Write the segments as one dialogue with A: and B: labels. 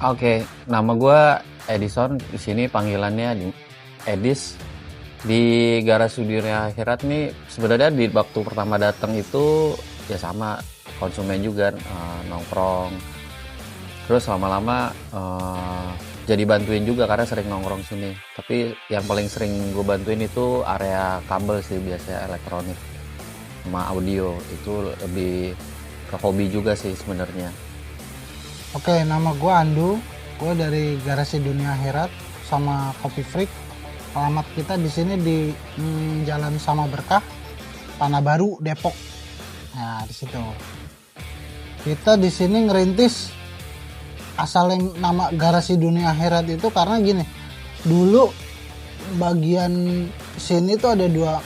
A: Oke, nama gue Edison. Di sini panggilannya Edis. Di Garasi Dunia Akhirat nih sebenarnya di waktu pertama datang itu ya sama konsumen juga, nongkrong. Terus lama-lama jadi bantuin juga karena sering nongkrong sini. Tapi yang paling sering gue bantuin itu area kabel sih, biasanya elektronik sama audio. Itu lebih ke hobi juga sih sebenarnya.
B: Oke, nama gue Andu, gue dari Garasi Dunia Akhirat sama Kopi Freak. Alamat kita di sini di Jalan Sama Berkah, Tanah Baru, Depok. Nah, di situ. Kita di sini ngerintis asal yang nama Garasi Dunia Akhirat itu karena gini. Dulu bagian sini tuh ada dua.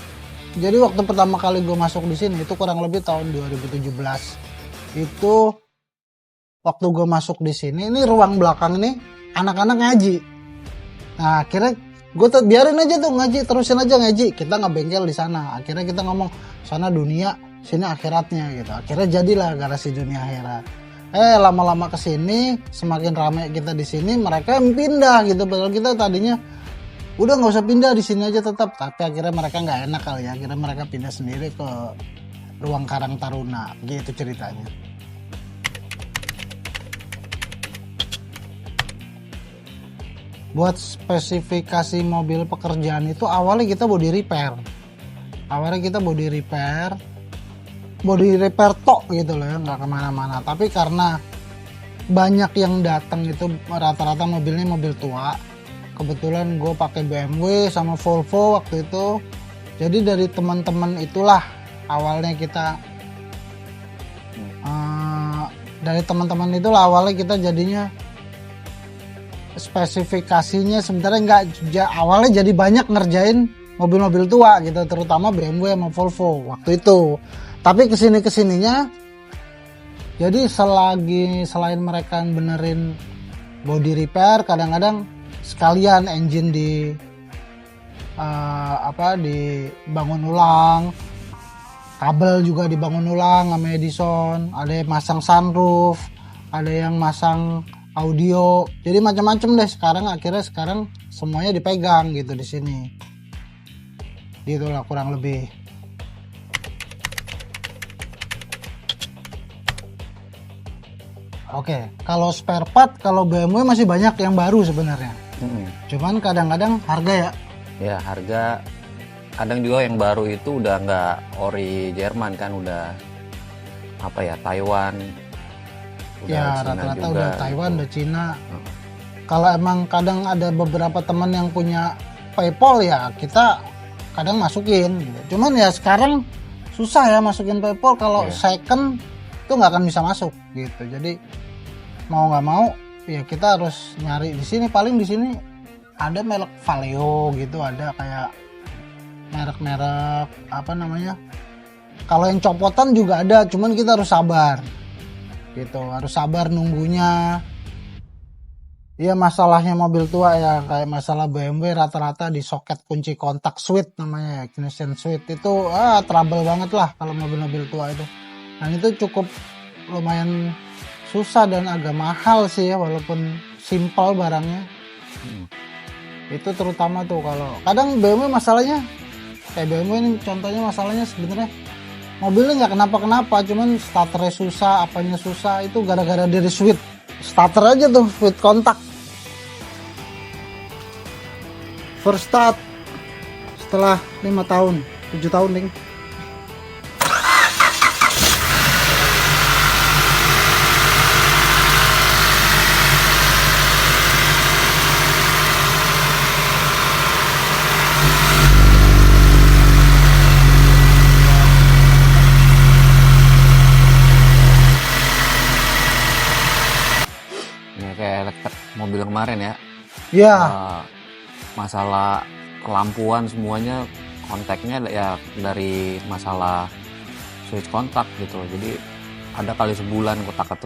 B: Jadi waktu pertama kali gue masuk di sini itu kurang lebih tahun 2017. Itu waktu gue masuk di sini, ini ruang belakang nih anak-anak ngaji. Nah, akhirnya gue tuh biarin aja tuh ngaji, terusin aja ngaji. Kita nggak bengkel di sana. Akhirnya kita ngomong sana dunia, sini akhiratnya gitu. Akhirnya jadilah Garasi Dunia Akhirat. Lama-lama kesini, semakin ramai kita di sini, mereka yang pindah gitu. Padahal kita tadinya udah nggak usah pindah di sini aja tetap. Tapi akhirnya mereka nggak enak kali ya. Akhirnya mereka pindah sendiri ke ruang Karang Taruna. Gitu ceritanya. Buat spesifikasi mobil pekerjaan itu awalnya kita body repair tok gitu loh ya, nggak kemana-mana. Tapi karena banyak yang datang itu rata-rata mobilnya mobil tua, kebetulan gue pakai BMW sama Volvo waktu itu. Jadi dari teman-teman itulah awalnya kita jadinya spesifikasinya sebenarnya nggak awalnya jadi banyak ngerjain mobil-mobil tua gitu, terutama BMW sama Volvo waktu itu. Tapi kesininya jadi selain mereka benerin body repair, kadang-kadang sekalian engine dibangun ulang, kabel juga dibangun ulang sama Edison. Ada yang masang sunroof, ada yang masang audio, jadi macam-macam deh. Akhirnya sekarang semuanya dipegang gitu di sini. Gitulah kurang lebih. Oke, kalau spare part kalau BMW masih banyak yang baru sebenarnya. Cuman kadang-kadang harga ya.
A: Ya harga. Kadang juga yang baru itu udah nggak ori Jerman kan, udah Taiwan.
B: Ya rata-rata udah Taiwan, udah Cina. Kalau emang kadang ada beberapa teman yang punya PayPal ya kita kadang masukin gitu. Cuman ya sekarang susah ya masukin PayPal, kalau second itu nggak akan bisa masuk gitu. Jadi mau nggak mau ya kita harus nyari di sini. Paling di sini ada merek Valeo gitu, ada kayak merek-merek kalau yang copotan juga ada, cuman kita harus sabar gitu, harus sabar nunggunya. Iya, masalahnya mobil tua ya kayak masalah BMW, rata-rata di soket kunci kontak switch namanya, ignition switch itu trouble banget lah kalau mobil-mobil tua itu. Dan itu cukup lumayan susah dan agak mahal sih ya, walaupun simpel barangnya. Itu terutama tuh kalau kadang BMW masalahnya kayak BMW ini contohnya, masalahnya sebenarnya mobilnya nggak kenapa-kenapa, cuman starternya susah, apanya susah, itu gara-gara dari switch starter aja tuh, switch kontak. First start setelah 7 tahun ding.
A: Mobil kemarin ya.
B: Iya.
A: Masalah kelampuan semuanya kontaknya ya dari masalah switch kontak gitu. Jadi ada kali sebulan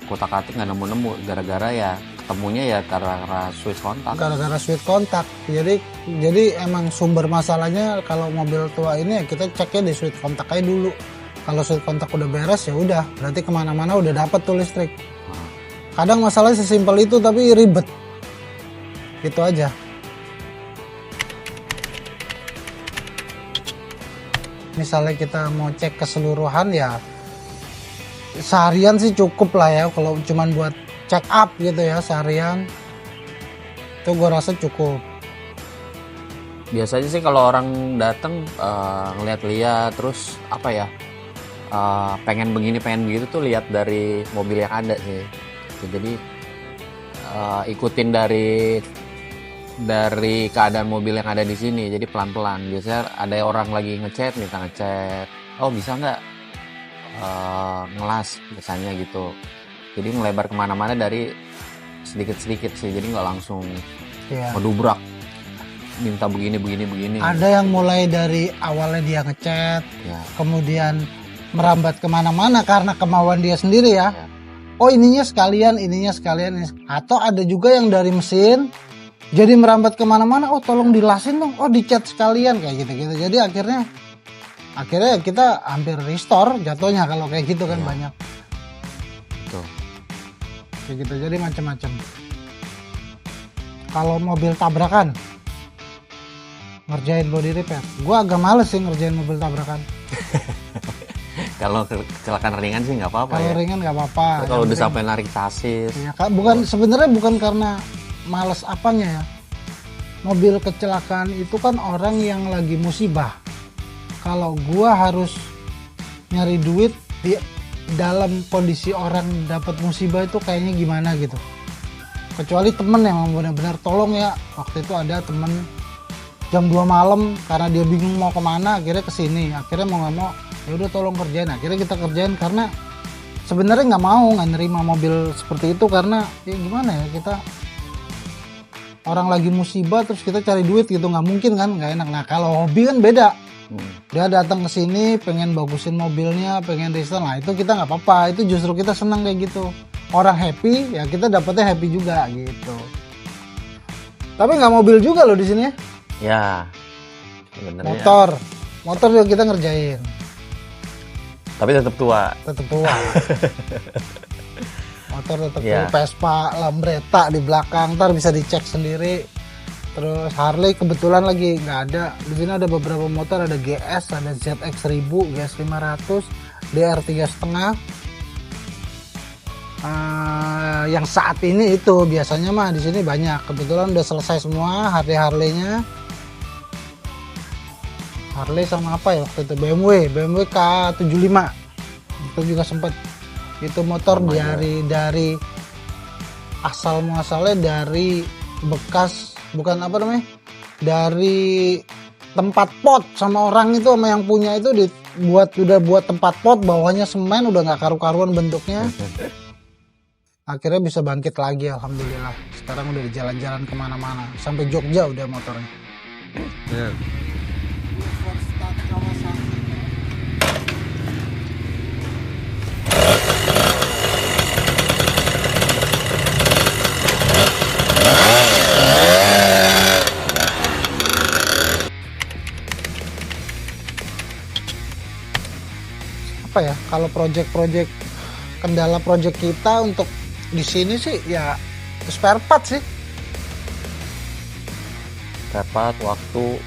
A: kotak-katik nggak nemu-nemu, gara-gara ya ketemunya ya gara-gara switch kontak.
B: Gara-gara switch kontak. Jadi emang sumber masalahnya kalau mobil tua ini ya kita ceknya di switch kontak aja dulu. Kalau switch kontak udah beres ya udah, berarti kemana-mana udah dapet tuh listrik. Kadang masalahnya sesimpel itu tapi ribet. Itu aja. Misalnya kita mau cek keseluruhan ya seharian sih cukup lah ya, kalau cuman buat check up gitu ya seharian itu gue rasa cukup.
A: Biasanya sih kalau orang datang ngeliat-liat terus apa ya, pengen begini pengen begitu tuh lihat dari mobil yang ada sih. Jadi ikutin dari keadaan mobil yang ada di sini, jadi pelan-pelan. Biasanya ada orang lagi ngechat, minta ngechat, oh bisa nggak ngelas biasanya gitu. Jadi melebar kemana-mana dari sedikit-sedikit sih, jadi nggak langsung ngedubrak minta begini.
B: Ada yang mulai dari awalnya dia ngechat, kemudian merambat kemana-mana karena kemauan dia sendiri ya. Oh ininya sekalian, atau ada juga yang dari mesin jadi merambat kemana-mana, oh tolong dilasin dong, oh dicat sekalian kayak gitu-gitu. Jadi akhirnya kita hampir restore jatuhnya kalau kayak gitu kan. Banyak
A: tuh
B: kayak gitu, jadi macam-macam. Kalau mobil tabrakan ngerjain body repair, gua agak males sih ngerjain mobil tabrakan.
A: Kalau kecelakaan ringan sih nggak apa-apa.
B: Kalau ringan nggak apa-apa.
A: Kalau udah sampai narik sasis
B: ya, sebenarnya bukan karena males apanya ya. Mobil kecelakaan itu kan orang yang lagi musibah. Kalau gua harus nyari duit di dalam kondisi orang dapat musibah itu kayaknya gimana gitu. Kecuali temen yang benar-benar tolong ya. Waktu itu ada temen jam 2 malam karena dia bingung mau kemana, akhirnya kesini. Akhirnya mau nggak mau ya udah tolong kerjain. Akhirnya kita kerjain karena sebenarnya nggak nerima mobil seperti itu karena ya gimana ya, kita orang lagi musibah terus kita cari duit gitu, nggak mungkin kan, nggak enak. Nah kalau hobi kan beda. Dia datang ke sini pengen bagusin mobilnya, pengen restore, nah itu kita nggak apa-apa, itu justru kita senang kayak gitu. Orang happy ya kita dapetnya happy juga gitu. Tapi nggak mobil juga loh di sini
A: ya. Sebenarnya
B: motor juga kita ngerjain.
A: Tapi tetap tua.
B: Motor tetap Vespa, Lambretta di belakang, ntar bisa dicek sendiri. Terus Harley kebetulan lagi nggak ada. Di sini ada beberapa motor, ada GS, ada ZX 1000, GS 500, DR 3,5. Yang saat ini itu biasanya mah di sini banyak. Kebetulan udah selesai semua Harley-nya. Harley sama apa ya waktu itu, BMW K75. Itu juga sempat. Itu motor dari asal muasalnya dari bekas, bukan apa namanya, dari tempat pot sama orang itu, sama yang punya itu udah buat tempat pot, bawahnya semen, udah nggak karu-karuan bentuknya. Akhirnya bisa bangkit lagi, alhamdulillah. Sekarang udah di jalan-jalan kemana-mana, sampai Jogja udah motornya. Apa ya, kalau project kendala project kita untuk di sini sih ya spare part sih.
A: Spare part, waktu.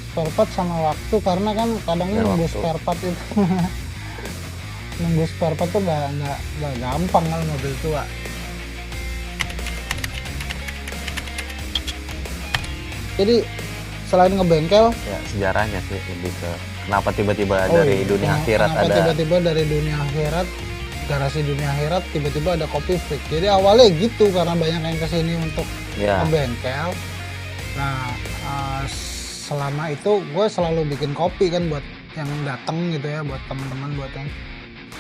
B: Spare part sama waktu, karena kan kadang nunggu spare part itu nunggu spare part tuh nggak gampang kalau mobil tua. Jadi selain ngebengkel
A: ya, sejarahnya sih lebih ke kenapa tiba-tiba dari dunia akhirat ada.
B: Tiba-tiba dari dunia akhirat, garasi dunia akhirat, tiba-tiba ada Kopi Freak. Jadi awalnya gitu, karena banyak yang kesini untuk ngebengkel. Nah selama itu gue selalu bikin kopi kan buat yang datang gitu ya, buat teman-teman, buat yang.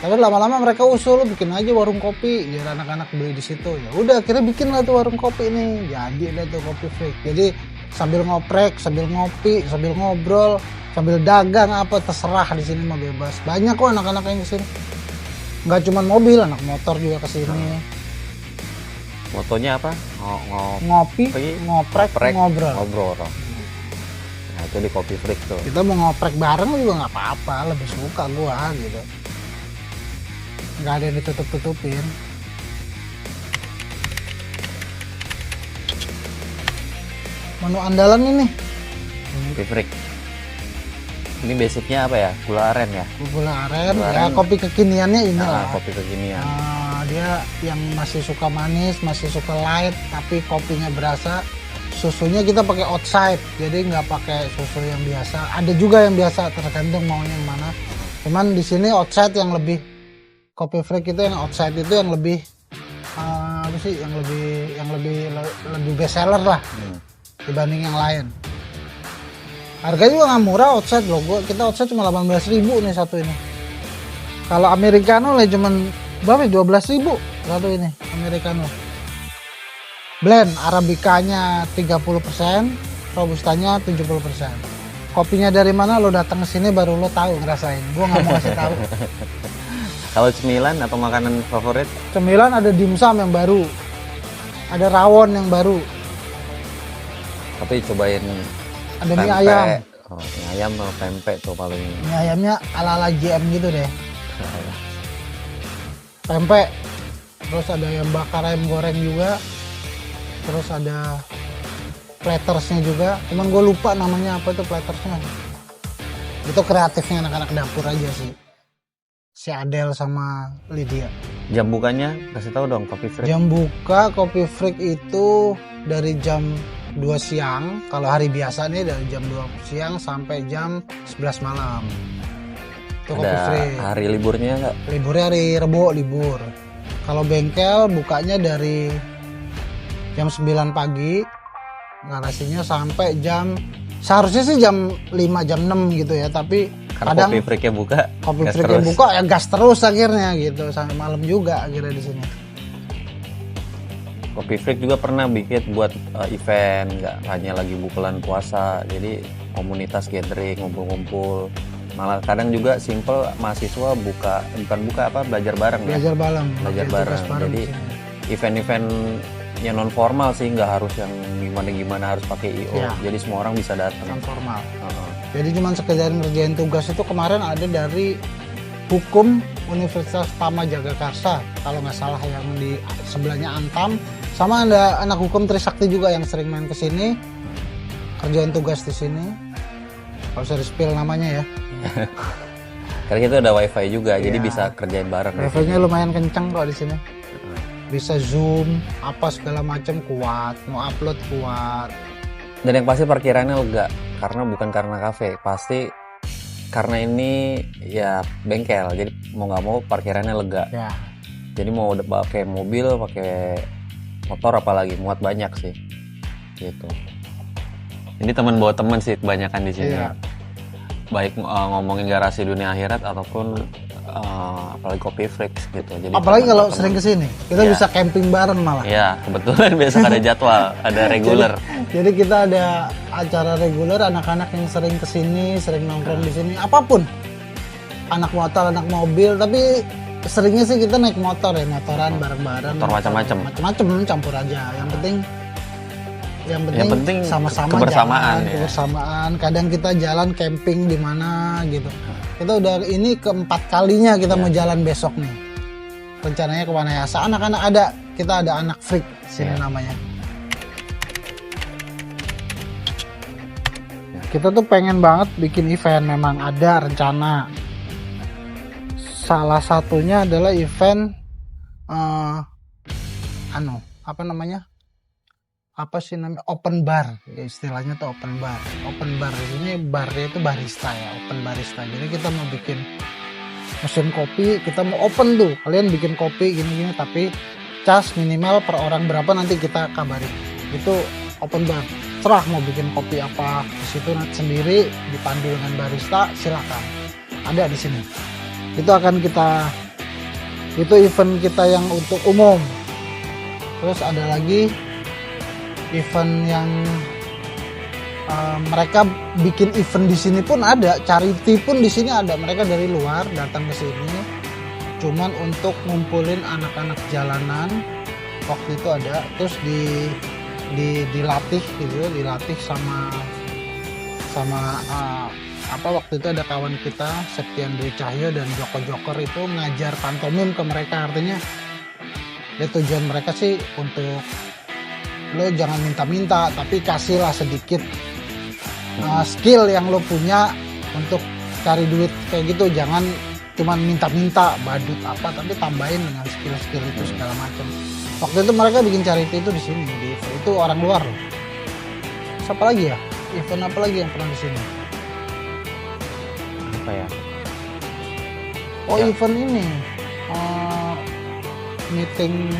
B: Tapi lama-lama mereka usul bikin aja warung kopi biar anak-anak beli di situ. Ya udah akhirnya bikin lah tuh warung kopi nih, jadi ada tuh Kopi Freak. Jadi sambil ngoprek, sambil ngopi, sambil ngobrol, sambil dagang apa terserah di sini mah bebas. Banyak kok anak-anak yang kesini. Nggak cuma mobil, anak motor juga kesini.
A: Motonya apa?
B: Ngopi, ngoprek, ngobrol.
A: Nah itu di Kopi Freak tuh.
B: Kita mau ngoprek bareng juga nggak apa-apa, lebih suka gua gitu. Nggak ada yang ditutup-tutupin. Menu andalan ini.
A: Kopi Freak. Ini basicnya apa ya? Gula aren ya?
B: Gula aren, ya kopi kekiniannya ini lah.
A: Kopi kekinian.
B: Dia yang masih suka manis, masih suka light, tapi kopinya berasa. Susunya kita pakai outside, jadi nggak pakai susu yang biasa. Ada juga yang biasa, tergantung maunya yang mana. Cuman di sini outside yang lebih, Kopi Freak itu yang outside itu yang lebih apa sih? Yang lebih best seller lah dibanding yang lain. Harganya juga nggak murah outside loh. Kita outside cuma 18.000 nih satu ini. Kalau americano lah cuman berapa? 12.000 satu ini americano. Blend arabicanya 30%, robustanya 70%. Kopinya dari mana lo datang ke sini baru lo tahu ngerasain. Gua nggak mau kasih tahu.
A: Kalau cemilan atau makanan favorit?
B: Cemilan ada dimsum yang baru, ada rawon yang baru.
A: Tapi cobain
B: ada mie ayam.
A: Mie ayam sama pempek tuh paling.
B: Mie ayamnya ala-ala GM gitu deh. Pempek. Terus ada ayam bakar, ayam goreng juga. Terus ada plattersnya juga. Cuman gue lupa namanya apa itu plattersnya. Itu kreatifnya anak-anak dapur aja sih. Si Adel sama Lydia.
A: Jam bukanya kasih tahu dong Kopi Freak.
B: Jam buka Kopi Freak itu dari jam 2 siang, kalau hari biasa nih dari jam 2 siang sampai jam 11 malam. Itu Kopi Freak.
A: Hari liburnya nggak?
B: Liburnya hari Rebo libur. Kalau bengkel bukanya dari jam 9 pagi, garasinya sampai seharusnya sih jam 5, jam 6 gitu ya, tapi
A: karena
B: kadang
A: Kopi Freaknya buka,
B: Kopi Freaknya buka ya gas terus akhirnya gitu, sampai malam juga akhirnya di sini.
A: Kopi Freak juga pernah bikin buat event, nggak hanya lagi bulan puasa, jadi komunitas gathering, ngumpul-ngumpul. Malah kadang juga simple mahasiswa belajar bareng ya. Belajar bareng. Jadi event-event yang non formal sih, nggak harus yang gimana harus pakai IO. Ya. Jadi semua orang bisa datang.
B: Non formal. Jadi cuma sekedar ngerjain tugas itu kemarin ada dari Hukum Universitas Tama Jagakarsa kalau nggak salah yang di sebelahnya Antam. Sama ada anak hukum Trisakti juga yang sering main ke sini, kerjain tugas di sini. Kalau usah di-spill namanya ya.
A: Karena kita ada wifi juga, jadi bisa kerjain bareng.
B: Wifi-nya lumayan kencang kok di sini. Bisa zoom, apa segala macam kuat, mau upload kuat.
A: Dan yang pasti parkirannya lega, karena bukan karena kafe, pasti karena ini ya bengkel, jadi mau nggak mau parkirannya lega. Ya. Jadi mau pakai mobil, pakai motor apalagi muat banyak sih, gitu. Ini teman bawa teman sih kebanyakan di sini. Iya. Baik ngomongin garasi dunia akhirat ataupun apalagi Kopi Freak gitu. Jadi
B: apalagi kalau sering kesini, kita bisa camping bareng malah.
A: Iya, kebetulan besok ada jadwal, ada reguler.
B: Jadi kita ada acara reguler, anak-anak yang sering kesini, sering nongkrong di sini, apapun. Anak motor, anak mobil, tapi seringnya sih kita naik motor ya, motoran bareng-bareng.
A: Motor macam-macam.
B: Macam-macam, campur aja. Yang penting sama-sama kebersamaan. Kebersamaan. Kadang kita jalan camping di mana gitu. Kita udah ini keempat kalinya kita mau jalan besok nih. Rencananya kemana ya? Anak-anak kita ada anak freak sini namanya. Kita tuh pengen banget bikin event, memang ada rencana. Salah satunya adalah event open bar, ya, istilahnya tuh open bar. Open bar ini barnya itu barista ya, open barista. Jadi kita mau bikin mesin kopi, kita mau open tuh, kalian bikin kopi gini-gini, tapi cas minimal per orang berapa nanti kita kabarin. Itu open bar, serah mau bikin kopi apa di situ nanti sendiri dipandu dengan barista, silakan ada di sini. Itu event kita yang untuk umum. Terus ada lagi event yang mereka bikin event di sini pun ada, charity pun di sini ada. Mereka dari luar datang ke sini, cuman untuk ngumpulin anak-anak jalanan. Waktu itu ada, terus dilatih gitu, dilatih sama waktu itu ada kawan kita Septian Dwi Cahyo dan Joko Joker itu ngajar pantomim ke mereka. Artinya ya tujuan mereka sih untuk lo jangan minta-minta, tapi kasihlah sedikit skill yang lo punya untuk cari duit kayak gitu. Jangan cuman minta-minta badut apa, tapi tambahin dengan skill-skill itu segala macam. Waktu itu mereka bikin charity itu di sini, di event. Itu orang luar loh. Siapa lagi ya? Event apa lagi yang pernah di sini?
A: Apa ya?
B: Oh
A: Ya.
B: event ini meeting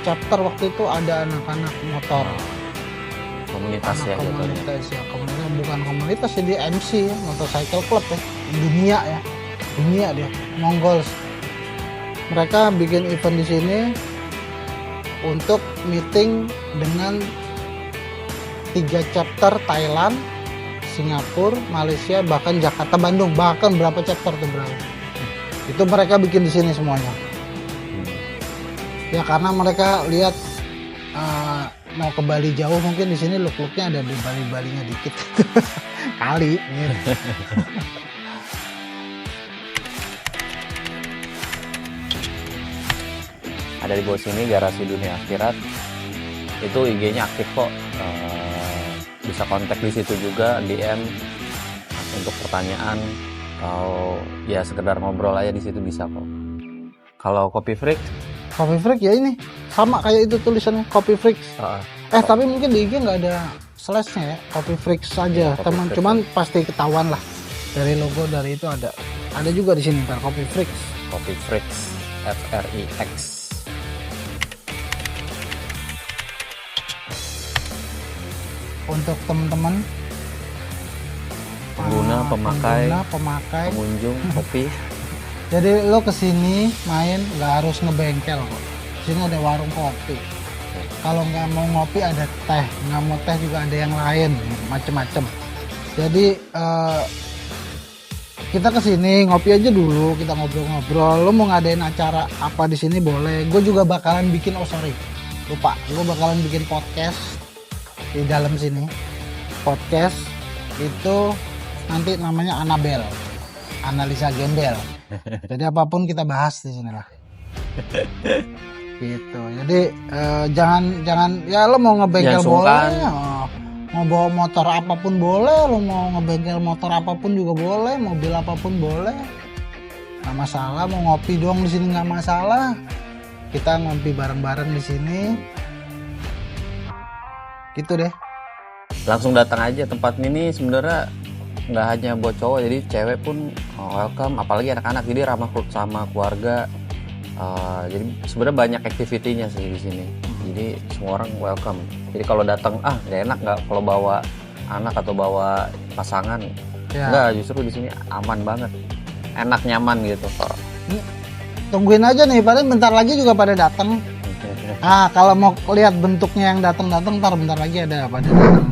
B: chapter waktu itu ada anak-anak motor.
A: Komunitas ya jatuhnya.
B: Komunitas ya, komunitas bukan komunitas sih, dia MC ya, motorcycle club ya, dunia ya, dunia dia, Mongols. Mereka bikin event di sini untuk meeting dengan 3 chapter Thailand, Singapura, Malaysia, bahkan Jakarta, Bandung, bahkan berapa chapter tuh bro. Itu mereka bikin di sini semuanya. Ya karena mereka lihat mau ke Bali jauh, mungkin di sini look-looknya ada di Bali-Balinya dikit kali gitu.
A: Ada di bawah sini Garasi Dunia Akhirat, itu IG-nya aktif kok. Bisa kontak di situ juga, DM untuk pertanyaan atau ya sekedar ngobrol aja di situ bisa kok. Kalau Kopi Freak,
B: Coffee Freak ya ini sama kayak itu tulisannya Coffee Freak. Tapi mungkin di IG nggak ada slashnya ya, Coffee Freak saja teman. Cuman pasti ketahuan lah dari logo, dari itu ada juga di sini ntar Coffee Freak.
A: Kopi Freak, FRIX.
B: Untuk teman-teman
A: Pengguna, pemakai,
B: pengunjung.
A: kopi.
B: Jadi lo kesini main nggak harus ngebengkel kok. Sini ada warung kopi. Kalau nggak mau ngopi ada teh, nggak mau teh juga ada yang lain, macem-macem. Jadi kita kesini ngopi aja dulu, kita ngobrol-ngobrol. Lo mau ngadain acara apa di sini boleh. Gue juga bakalan bikin, lupa. Gue bakalan bikin podcast di dalam sini. Podcast itu nanti namanya Anabel, Analisa Gembel. Jadi apapun kita bahas di sini lah. Gitu. Jadi jangan ya lo mau ngebengkel boleh, mau bawa motor apapun boleh, lo mau ngebengkel motor apapun juga boleh, mobil apapun boleh. Nggak masalah, mau ngopi doang di sini nggak masalah. Kita ngopi bareng-bareng di sini. Gitu deh.
A: Langsung datang aja, tempat ini sebenarnya nggak hanya buat cowok, jadi cewek pun welcome, apalagi anak-anak, jadi ramah sama keluarga. Jadi sebenarnya banyak aktivitinya sih di sini, jadi semua orang welcome. Jadi kalau datang nggak enak nggak kalau bawa anak atau bawa pasangan, nggak, justru di sini aman banget, enak, nyaman gitu.
B: Tungguin aja nih, paling bentar lagi juga pada datang. Kalau mau lihat bentuknya yang datang ntar bentar lagi ada pada datang.